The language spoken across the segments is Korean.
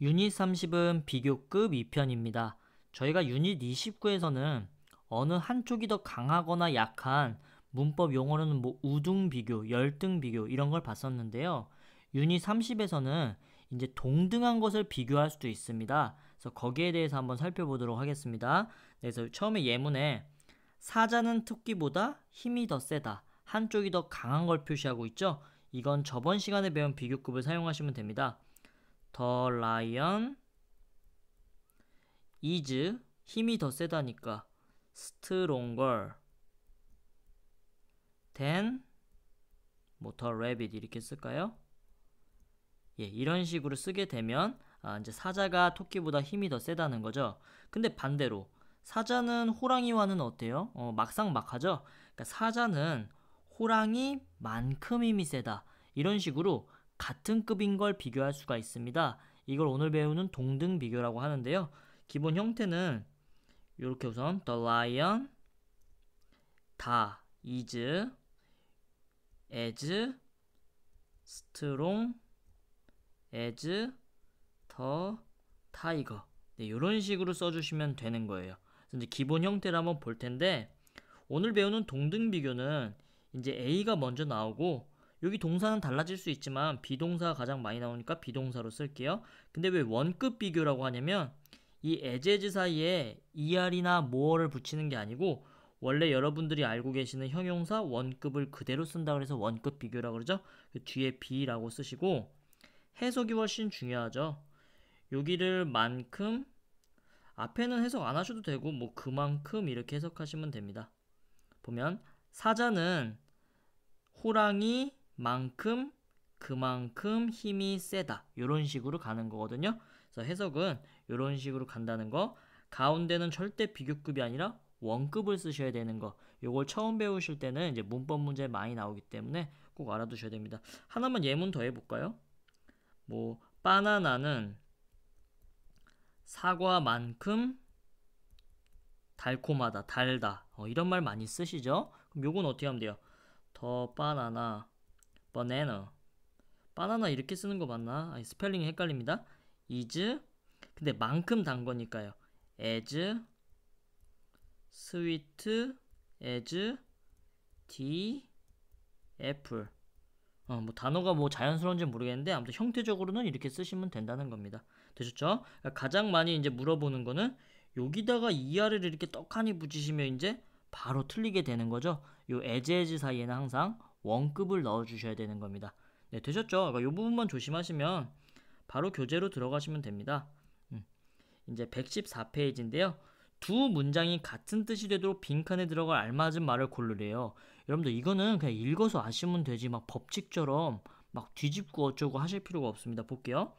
유닛 30은 비교급 2편입니다. 저희가 유닛 29에서는 어느 한쪽이 더 강하거나 약한 문법 용어로는 우등 비교, 열등 비교 이런 걸 봤었는데요. 유닛 30에서는 이제 동등한 것을 비교할 수도 있습니다. 그래서 거기에 대해서 한번 살펴보도록 하겠습니다. 그래서 처음에 예문에 사자는 토끼보다 힘이 더 세다. 한쪽이 더 강한 걸 표시하고 있죠. 이건 저번 시간에 배운 비교급을 사용하시면 됩니다. The lion is 힘이 더 세다니까 stronger than the rabbit 이렇게 쓸까요? 예, 이런 식으로 쓰게 되면 이제 사자가 토끼보다 힘이 더 세다는 거죠. 근데 반대로 사자는 호랑이와는 어때요? 막상막하죠. 그러니까 사자는 호랑이만큼 힘이 세다. 이런 식으로 같은 급인 걸 비교할 수가 있습니다. 이걸 오늘 배우는 동등 비교라고 하는데요. 기본 형태는 이렇게 우선 the lion 다 is as strong as the tiger. 네, 이런 식으로 써주시면 되는 거예요. 그래서 이제 기본 형태를 한번 볼 텐데 오늘 배우는 동등 비교는 이제 A가 먼저 나오고 여기 동사는 달라질 수 있지만 비동사가 가장 많이 나오니까 비동사로 쓸게요. 근데 왜 원급 비교라고 하냐면 이 as 사이에 er이나 more를 붙이는 게 아니고 원래 여러분들이 알고 계시는 형용사 원급을 그대로 쓴다 그래서 원급 비교라고 그러죠. 그 뒤에 be라고 쓰시고 해석이 훨씬 중요하죠. 여기를 만큼 앞에는 해석 안 하셔도 되고 그만큼 이렇게 해석하시면 됩니다. 보면 사자는 호랑이만큼 그만큼 힘이 세다. 이런 식으로 가는 거거든요. 그래서 해석은 이런 식으로 간다는 거. 가운데는 절대 비교급이 아니라 원급을 쓰셔야 되는 거. 요걸 처음 배우실 때는 이제 문법 문제 많이 나오기 때문에 꼭 알아두셔야 됩니다. 하나만 예문 더 해볼까요? 바나나는 사과만큼 달콤하다, 달다. 이런 말 많이 쓰시죠? 그럼 요건 어떻게 하면 돼요? 더 바나나, banana. 바나나 이렇게 쓰는 거 맞나? 스펠링이 헷갈립니다. is 근데 만큼 단 거니까요. as sweet as the apple. 단어가 자연스러운지 모르겠는데 아무튼 형태적으로는 이렇게 쓰시면 된다는 겁니다. 되셨죠? 가장 많이 이제 물어보는 거는 여기다가 ER을 이렇게 떡하니 붙이시면 이제 바로 틀리게 되는 거죠. 요 as 사이에는 항상 원급을 넣어 주셔야 되는 겁니다. 네, 되셨죠? 그러니까 요 부분만 조심하시면 바로 교재로 들어가시면 됩니다. 이제 114페이지인데요. 두 문장이 같은 뜻이 되도록 빈칸에 들어갈 알맞은 말을 고르래요. 여러분들 이거는 그냥 읽어서 아시면 되지 막 법칙처럼 막 뒤집고 어쩌고 하실 필요가 없습니다. 볼게요.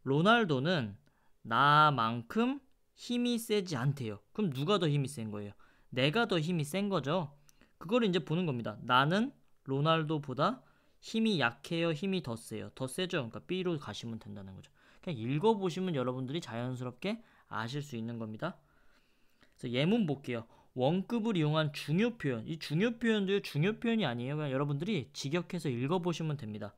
로날도는 나만큼 힘이 세지 않대요. 그럼 누가 더 힘이 센 거예요? 내가 더 힘이 센 거죠. 그거를 이제 보는 겁니다. 나는 로날도보다 힘이 약해요? 힘이 더 세요? 더 세죠? 그러니까 B로 가시면 된다는 거죠. 그냥 읽어보시면 여러분들이 자연스럽게 아실 수 있는 겁니다. 그래서 예문 볼게요. 원급을 이용한 중요 표현. 이 중요 표현도 중요 표현이 아니에요. 그냥 여러분들이 직역해서 읽어보시면 됩니다.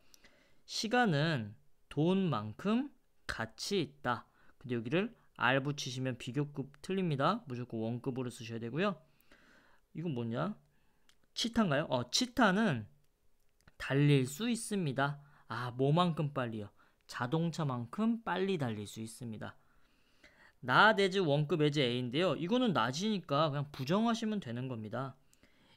시간은 돈만큼 가치 있다. 근데 여기를 R 붙이시면 비교급 틀립니다. 무조건 원급으로 쓰셔야 되고요. 이건 뭐냐? 치타인가요? 치타는 달릴 수 있습니다. 뭐만큼 빨리요? 자동차만큼 빨리 달릴 수 있습니다. not as 원급 as A인데요. 이거는 낮이니까 그냥 부정하시면 되는 겁니다.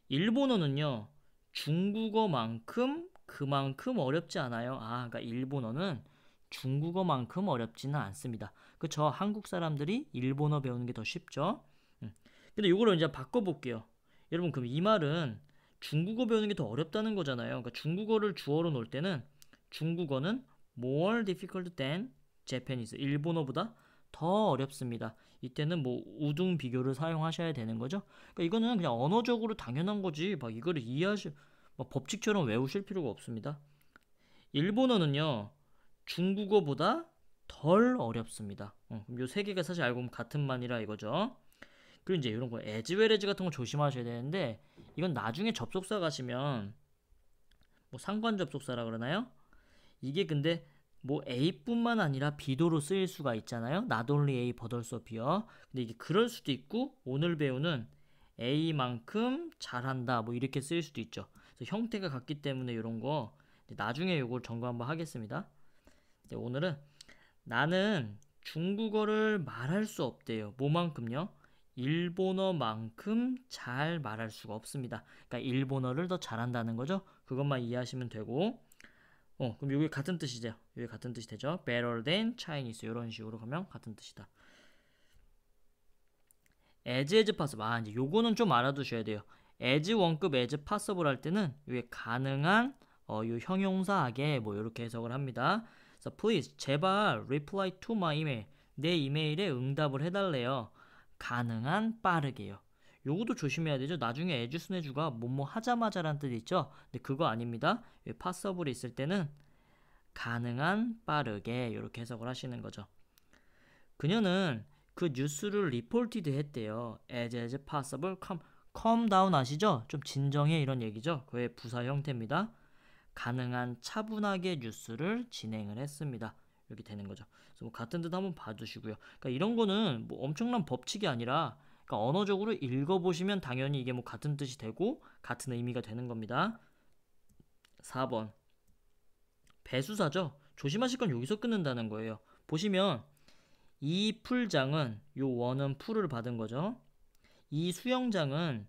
일본어는요. 중국어만큼 그만큼 어렵지 않아요. 그러니까 일본어는 중국어만큼 어렵지는 않습니다. 그쵸? 한국 사람들이 일본어 배우는 게 더 쉽죠? 근데 이거를 이제 바꿔볼게요. 여러분 그럼 이 말은 중국어 배우는 게 더 어렵다는 거잖아요. 그러니까 중국어를 주어로 놓을 때는 중국어는 more difficult than Japanese. 일본어보다 더 어렵습니다. 이때는 우등 비교를 사용하셔야 되는 거죠. 그러니까 이거는 그냥 언어적으로 당연한 거지. 막 이거를 법칙처럼 외우실 필요가 없습니다. 일본어는요. 중국어보다 덜 어렵습니다. 그럼 요 세 개가 사실 알고 보면 같은 말이라 이거죠. 그리고 이제 이런 거 as well as 같은 거 조심하셔야 되는데 이건 나중에 접속사 가시면 상관 접속사라 그러나요? 이게 근데 뭐 A뿐만 아니라 B도로 쓰일 수가 있잖아요. Not only A but also B요. 근데 이게 그럴 수도 있고 오늘 배우는 A만큼 잘한다 뭐 이렇게 쓰일 수도 있죠. 그래서 형태가 같기 때문에 이런 거 나중에 이걸 점검 한번 하겠습니다. 오늘은 나는 중국어를 말할 수 없대요. 뭐만큼요? 일본어만큼 잘 말할 수가 없습니다. 그러니까 일본어를 더 잘한다는 거죠. 그것만 이해하시면 되고 그럼 이게 같은 뜻이죠. 이게 같은 뜻이 되죠. Better than Chinese 이런 식으로 가면 같은 뜻이다. as possible. 이제 요거는 좀 알아두셔야 돼요. as 원급 as possible 할 때는 이게 가능한 요 형용사하게 뭐 이렇게 해석을 합니다. 그래서 please 제발 reply to my email. 내 이메일에 응답을 해달래요. 가능한 빠르게요. 요것도 조심해야 되죠. 나중에 as 순해주가 뭐뭐 하자마자란 뜻이 있죠. 근데 그거 아닙니다. possible 있을 때는 가능한 빠르게 이렇게 해석을 하시는 거죠. 그녀는 그 뉴스를 리포티드 했대요. as possible, calm down 아시죠? 좀 진정해 이런 얘기죠. 그의 부사 형태입니다. 가능한 차분하게 뉴스를 진행을 했습니다. 이렇게 되는 거죠. 그래서 뭐 같은 뜻 한번 봐주시고요. 그러니까 이런 거는 뭐 엄청난 법칙이 아니라 그러니까 언어적으로 읽어보시면 당연히 이게 뭐 같은 뜻이 되고 같은 의미가 되는 겁니다. 4번 배수사죠. 조심하실 건 여기서 끊는다는 거예요. 보시면 이 풀장은 요 원은 풀을 받은 거죠. 이 수영장은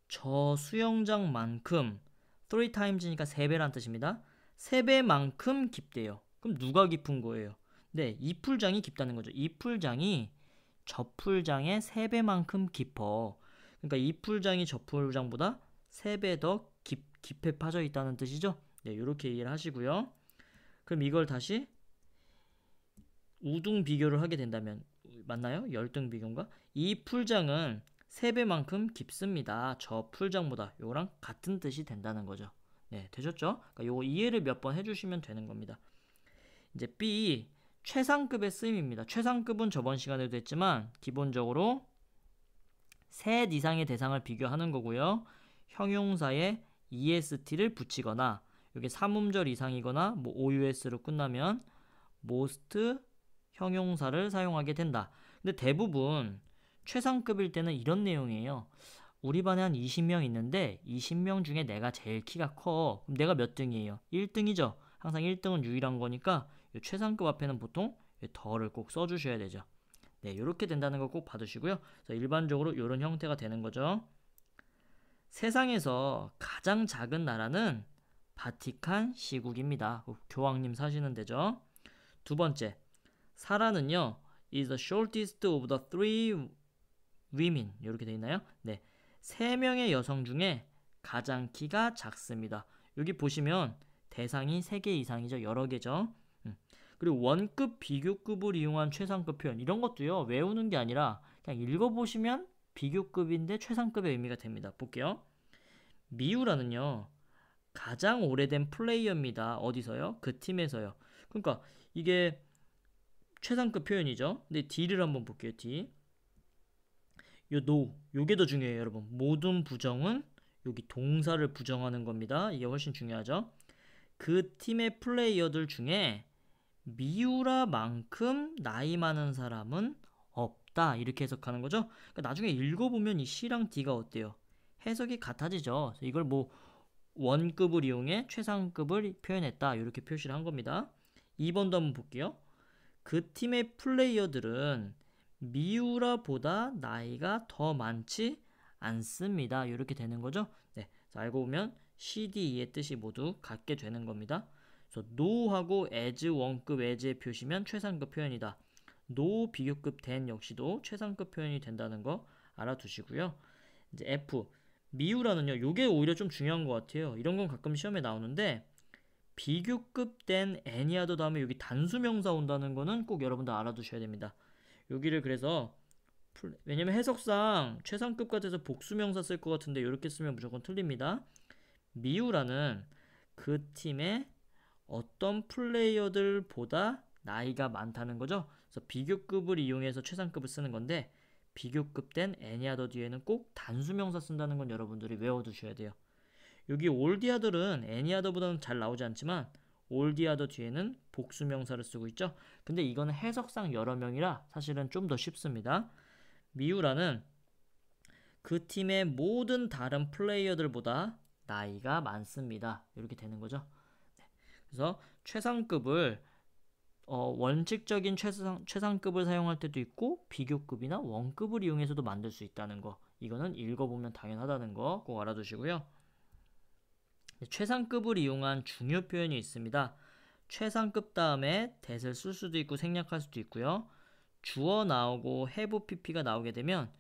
저 수영장만큼 3 times니까 3배란 뜻입니다. 3배만큼 깊대요. 그럼 누가 깊은 거예요? 네, 이 풀장이 깊다는 거죠. 이 풀장이 저 풀장의 3배만큼 깊어. 그러니까 이 풀장이 저 풀장보다 3배 더 깊게 파져 있다는 뜻이죠. 네, 이렇게 이해를 하시고요. 그럼 이걸 다시 우등 비교를 하게 된다면 맞나요? 열등 비교인가? 이 풀장은 3배만큼 깊습니다. 저 풀장보다 요거랑 같은 뜻이 된다는 거죠. 네, 되셨죠? 그러니까 요거 이해를 몇 번 해주시면 되는 겁니다. 이제 B 최상급의 쓰임입니다. 최상급은 저번 시간에도 했지만 기본적으로 셋 이상의 대상을 비교하는 거고요. 형용사에 est를 붙이거나 이게 3음절 이상이거나 뭐 OUS로 끝나면 most 형용사를 사용하게 된다. 근데 대부분 최상급일 때는 이런 내용이에요. 우리 반에 한 20명 있는데 20명 중에 내가 제일 키가 커. 그럼 내가 몇 등이에요? 1등이죠. 항상 1등은 유일한 거니까 최상급 앞에는 보통 더를 꼭 써주셔야 되죠. 네, 이렇게 된다는 거 꼭 봐두시고요. 그래서 일반적으로 이런 형태가 되는 거죠. 세상에서 가장 작은 나라는 바티칸 시국입니다. 교황님 사시는 데죠. 두 번째, 사라는요 is the shortest of the three women 이렇게 돼 있나요? 네, 3명의 여성 중에 가장 키가 작습니다. 여기 보시면 대상이 3개 이상이죠. 여러 개죠. 그리고 원급, 비교급을 이용한 최상급 표현 이런 것도요 외우는 게 아니라 그냥 읽어보시면 비교급인데 최상급의 의미가 됩니다. 볼게요. 미우라는요 가장 오래된 플레이어입니다. 어디서요? 그 팀에서요. 그러니까 이게 최상급 표현이죠. 근데 D를 한번 볼게요. D. 요 no, 요게 더 중요해요, 여러분. 모든 부정은 여기 동사를 부정하는 겁니다. 이게 훨씬 중요하죠. 그 팀의 플레이어들 중에 미우라만큼 나이 많은 사람은 없다. 이렇게 해석하는 거죠. 그러니까 나중에 읽어보면 이 C랑 D가 어때요? 해석이 같아지죠. 이걸 뭐 원급을 이용해 최상급을 표현했다. 이렇게 표시를 한 겁니다. 2번도 한번 볼게요. 그 팀의 플레이어들은 미우라보다 나이가 더 많지 않습니다. 이렇게 되는 거죠. 네, 알고 보면 C, D, E의 뜻이 모두 같게 되는 겁니다. 그래서 no하고 as 원급 as의 표시면 최상급 표현이다. no 비교급 than 역시도 최상급 표현이 된다는 거 알아두시고요. 이제 F 미우라는요. 요게 오히려 좀 중요한 것 같아요. 이런 건 가끔 시험에 나오는데 비교급 된 any other 다음에 여기 단수명사 온다는 거는 꼭 여러분들 알아두셔야 됩니다. 여기를 그래서 왜냐면 해석상 최상급 같아서 복수명사 쓸 것 같은데 이렇게 쓰면 무조건 틀립니다. 미우라는 그 팀의 어떤 플레이어들보다 나이가 많다는 거죠. 그래서 비교급을 이용해서 최상급을 쓰는 건데 비교급 된 any other 뒤에는 꼭 단수명사 쓴다는 건 여러분들이 외워두셔야 돼요. 여기 올디아들은 any other보다는 잘 나오지 않지만 all the other 뒤에는 복수명사를 쓰고 있죠. 근데 이거는 해석상 여러 명이라 사실은 좀 더 쉽습니다. 미우라는 그 팀의 모든 다른 플레이어들보다 나이가 많습니다. 이렇게 되는 거죠. 그래서 최상급을 원칙적인 최상급을 사용할 때도 있고 비교급이나 원급을 이용해서도 만들 수 있다는 거. 이거는 읽어보면 당연하다는 거 꼭 알아두시고요. 최상급을 이용한 중요 표현이 있습니다. 최상급 다음에 that을 쓸 수도 있고 생략할 수도 있고요. 주어 나오고 have pp가 나오게 되면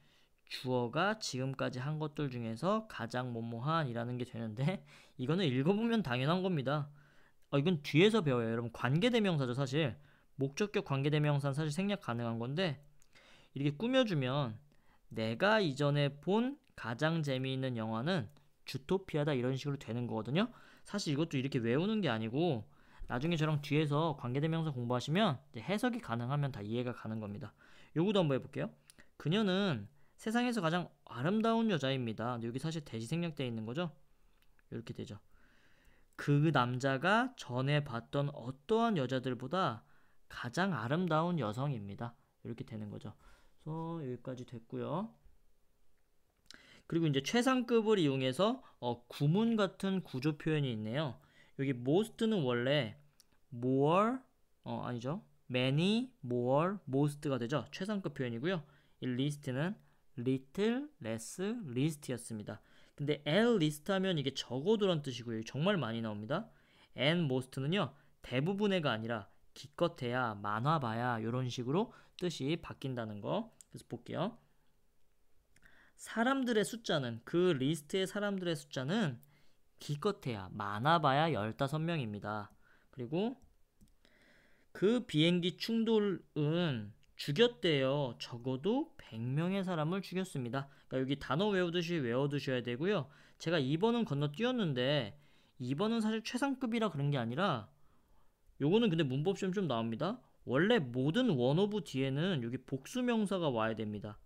주어가 지금까지 한 것들 중에서 가장 뭐뭐한이라는 게 되는데 이거는 읽어보면 당연한 겁니다. 이건 뒤에서 배워요. 여러분 관계대명사죠 사실. 목적격 관계대명사는 사실 생략 가능한 건데 이렇게 꾸며주면 내가 이전에 본 가장 재미있는 영화는 주토피아다 이런 식으로 되는 거거든요. 사실 이것도 이렇게 외우는 게 아니고 나중에 저랑 뒤에서 관계대명사 공부하시면 이제 해석이 가능하면 다 이해가 가는 겁니다. 요거도 한번 해볼게요. 그녀는 세상에서 가장 아름다운 여자입니다. 근데 여기 사실 대시 생략되어 있는 거죠. 이렇게 되죠. 그 남자가 전에 봤던 어떠한 여자들보다 가장 아름다운 여성입니다. 이렇게 되는 거죠. 그래서 여기까지 됐고요. 그리고 이제 최상급을 이용해서 구문 같은 구조 표현이 있네요. 여기 most는 원래 more 아니죠. many, more, most가 되죠. 최상급 표현이고요. 이 list는 little, less, least였습니다. 근데 at least 하면 이게 적어도란 뜻이고요. 정말 많이 나옵니다. and most는요. 대부분의가 아니라 기껏해야 많아봐야 이런 식으로 뜻이 바뀐다는 거. 그래서 볼게요. 사람들의 숫자는 그 리스트의 사람들의 숫자는 기껏해야 많아봐야 15명입니다. 그리고 그 비행기 충돌은 죽였대요. 적어도 100명의 사람을 죽였습니다. 그러니까 여기 단어 외우듯이 외워두셔야 되고요. 제가 2번은 건너뛰었는데 2번은 사실 최상급이라 그런 게 아니라 요거는 근데 문법시험 좀 나옵니다. 원래 모든 원오브 뒤에는 여기 복수명사가 와야 됩니다.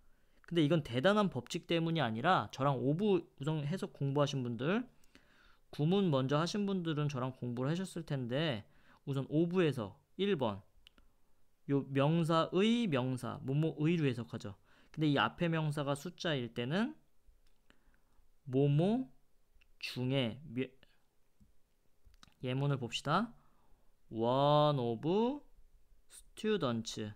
근데 이건 대단한 법칙 때문이 아니라 저랑 5부 우선 해석 공부하신 분들 구문 먼저 하신 분들은 저랑 공부를 하셨을 텐데 우선 5부에서 1번 요 명사의 명사 뭐뭐의로 해석하죠. 근데 이 앞에 명사가 숫자일 때는 뭐뭐 중에 예문을 봅시다. one of students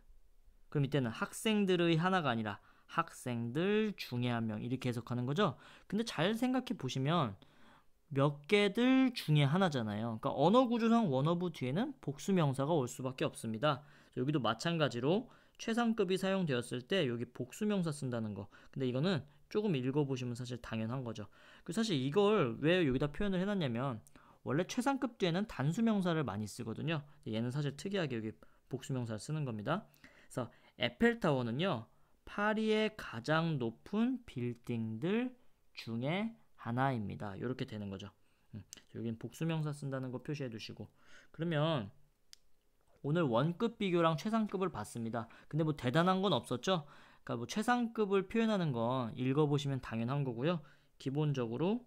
그럼 이때는 학생들의 하나가 아니라 학생들 중에 한 명 이렇게 해석하는 거죠. 근데 잘 생각해 보시면 몇 개들 중에 하나잖아요. 그러니까 언어 구조상 원어브 뒤에는 복수명사가 올 수밖에 없습니다. 여기도 마찬가지로 최상급이 사용되었을 때 여기 복수명사 쓴다는 거. 근데 이거는 조금 읽어보시면 사실 당연한 거죠. 사실 이걸 왜 여기다 표현을 해놨냐면 원래 최상급 뒤에는 단수명사를 많이 쓰거든요. 얘는 사실 특이하게 여기 복수명사를 쓰는 겁니다. 그래서 에펠타워는요. 파리의 가장 높은 빌딩들 중에 하나입니다. 이렇게 되는 거죠. 여기는 복수명사 쓴다는 거 표시해 두시고 그러면 오늘 원급 비교랑 최상급을 봤습니다. 근데 뭐 대단한 건 없었죠? 그러니까 뭐 최상급을 표현하는 건 읽어보시면 당연한 거고요. 기본적으로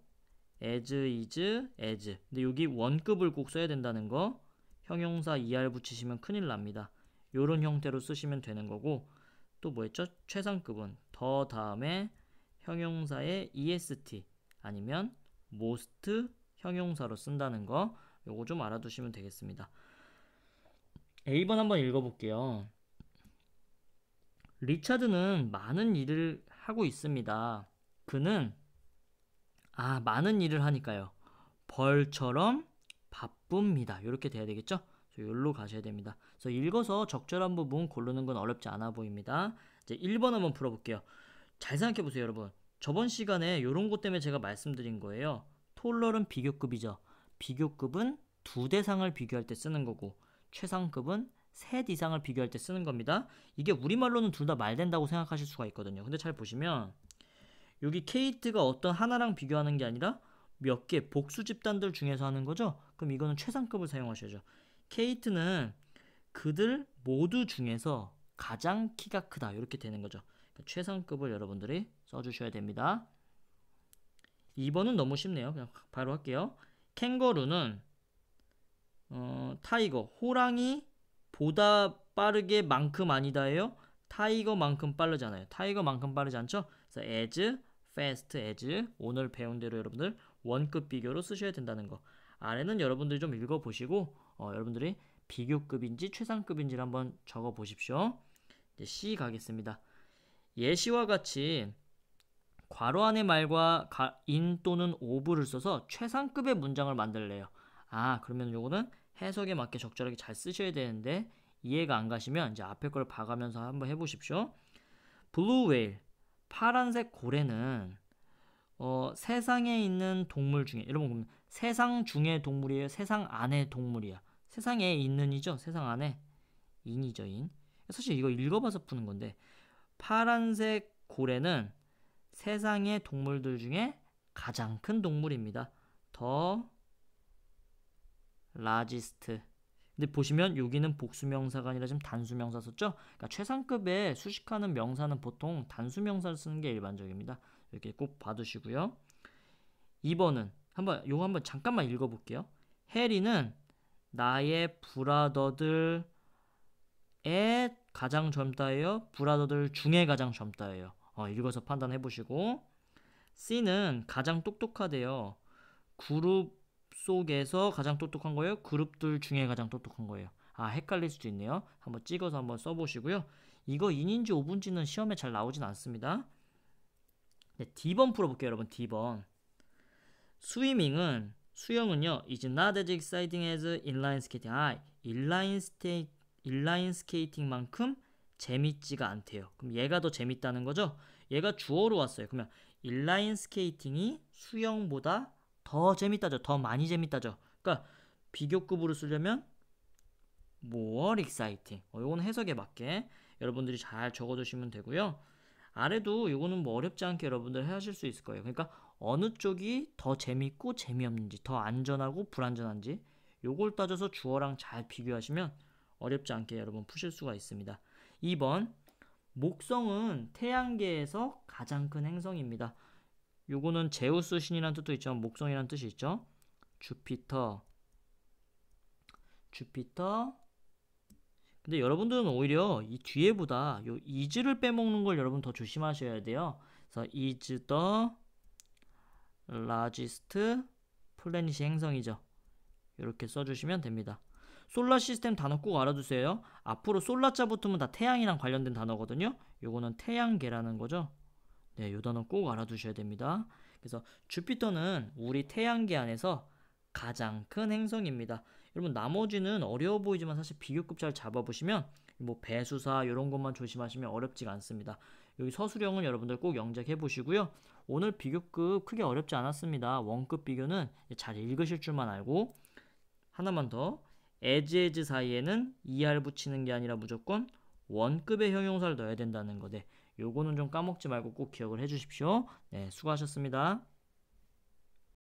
as, is, as 근데 여기 원급을 꼭 써야 된다는 거 형용사 er 붙이시면 큰일 납니다. 요런 형태로 쓰시면 되는 거고 또 뭐 했죠? 최상급은 더 다음에 형용사의 est 아니면 most 형용사로 쓴다는 거 요거 좀 알아두시면 되겠습니다. A번 한번 읽어볼게요. 리차드는 많은 일을 하고 있습니다. 그는 많은 일을 하니까요. 벌처럼 바쁩니다. 이렇게 돼야 되겠죠? 여기로 가셔야 됩니다. 그래서 읽어서 적절한 부분 고르는 건 어렵지 않아 보입니다. 이제 1번 한번 풀어볼게요. 잘 생각해 보세요, 여러분. 저번 시간에 이런 것 때문에 제가 말씀드린 거예요. 톨럴은 비교급이죠. 비교급은 두 대상을 비교할 때 쓰는 거고 최상급은 셋 이상을 비교할 때 쓰는 겁니다. 이게 우리말로는 둘 다 말된다고 생각하실 수가 있거든요. 근데 잘 보시면 여기 케이트가 어떤 하나랑 비교하는 게 아니라 몇 개 복수 집단들 중에서 하는 거죠. 그럼 이거는 최상급을 사용하셔야죠. 케이트는 그들 모두 중에서 가장 키가 크다 이렇게 되는 거죠. 그러니까 최상급을 여러분들이 써주셔야 됩니다. 2번은 너무 쉽네요. 그냥 바로 할게요. 캥거루는 타이거, 호랑이 보다 빠르게 만큼 아니다예요. 타이거만큼 빠르잖아요. 타이거만큼 빠르지 않죠? 그래서 as fast as 오늘 배운 대로 여러분들 원급 비교로 쓰셔야 된다는 거. 아래는 여러분들이 좀 읽어보시고 여러분들이 비교급인지 최상급인지를 한번 적어보십시오. 이제 C 가겠습니다. 예시와 같이 괄호 안의 말과 in 또는 of를 써서 최상급의 문장을 만들래요. 그러면 요거는 해석에 맞게 적절하게 잘 쓰셔야 되는데 이해가 안 가시면 이제 앞에 걸 봐가면서 한번 해보십시오. 블루 웨일, 파란색 고래는 세상에 있는 동물 중에, 여러분 세상 중의 동물이에요? 세상 안의 동물이야? 세상에 있는이죠? 세상 안에 인이죠, 인. 사실 이거 읽어봐서 푸는 건데 파란색 고래는 세상의 동물들 중에 가장 큰 동물입니다. 더 largest. 근데 보시면 여기는 복수명사가 아니라 지금 단수명사 썼죠? 그러니까 최상급의 수식하는 명사는 보통 단수명사를 쓰는 게 일반적입니다. 이렇게 꼭 봐두시고요. 2번은 요거 한번 잠깐만 읽어볼게요. 해리는 나의 브라더들의 가장 젊다예요. 브라더들 중에 가장 젊다예요. 읽어서 판단해보시고. C는 가장 똑똑하대요. 그룹 속에서 가장 똑똑한 거예요? 그룹들 중에 가장 똑똑한 거예요? 헷갈릴 수도 있네요. 한번 찍어서 한번 써보시고요. 이거 인인지 오분지는 시험에 잘 나오진 않습니다. 네, D번 풀어볼게요, 여러분. D번. 수영은요, is not as exciting as inline skating. 인라인 스케이팅만큼 재밌지가 않대요. 그럼 얘가 더 재밌다는 거죠? 얘가 주어로 왔어요. 그러면 인라인 스케이팅이 수영보다 더 재밌다죠. 더 많이 재밌다죠. 그러니까 비교급으로 쓰려면 more exciting. 요거는 해석에 맞게 여러분들이 잘 적어두시면 되고요. 아래도 요거는 뭐 어렵지 않게 여러분들 하실 수 있을 거예요. 그러니까 어느 쪽이 더 재밌고 재미없는지, 더 안전하고 불안전한지 요걸 따져서 주어랑 잘 비교하시면 어렵지 않게 여러분 푸실 수가 있습니다. 2번, 목성은 태양계에서 가장 큰 행성입니다. 요거는 제우스 신이라는 뜻도 있지만 목성이라는 뜻이 있죠. 주피터. 근데 여러분들은 오히려 이 뒤에보다 요 is를 빼먹는 걸 여러분 더 조심하셔야 돼요. 그래서 is the largest planet 행성이죠. 이렇게 써주시면 됩니다. 솔라 시스템 단어 꼭 알아두세요. 앞으로 솔라자 붙으면 다 태양이랑 관련된 단어거든요. 요거는 태양계라는 거죠. 네, 요 단어 꼭 알아두셔야 됩니다. 그래서 주피터는 우리 태양계 안에서 가장 큰 행성입니다. 여러분 나머지는 어려워 보이지만 사실 비교급 잘 잡아보시면 뭐 배수사 이런 것만 조심하시면 어렵지가 않습니다. 여기 서술형은 여러분들 꼭 영작해 보시고요. 오늘 비교급 크게 어렵지 않았습니다. 원급 비교는 잘 읽으실 줄만 알고 하나만 더 as 사이에는 er 붙이는 게 아니라 무조건 원급의 형용사를 넣어야 된다는 거で요거는 좀 까먹지 말고 꼭 기억을 해 주십시오. 네, 수고하셨습니다.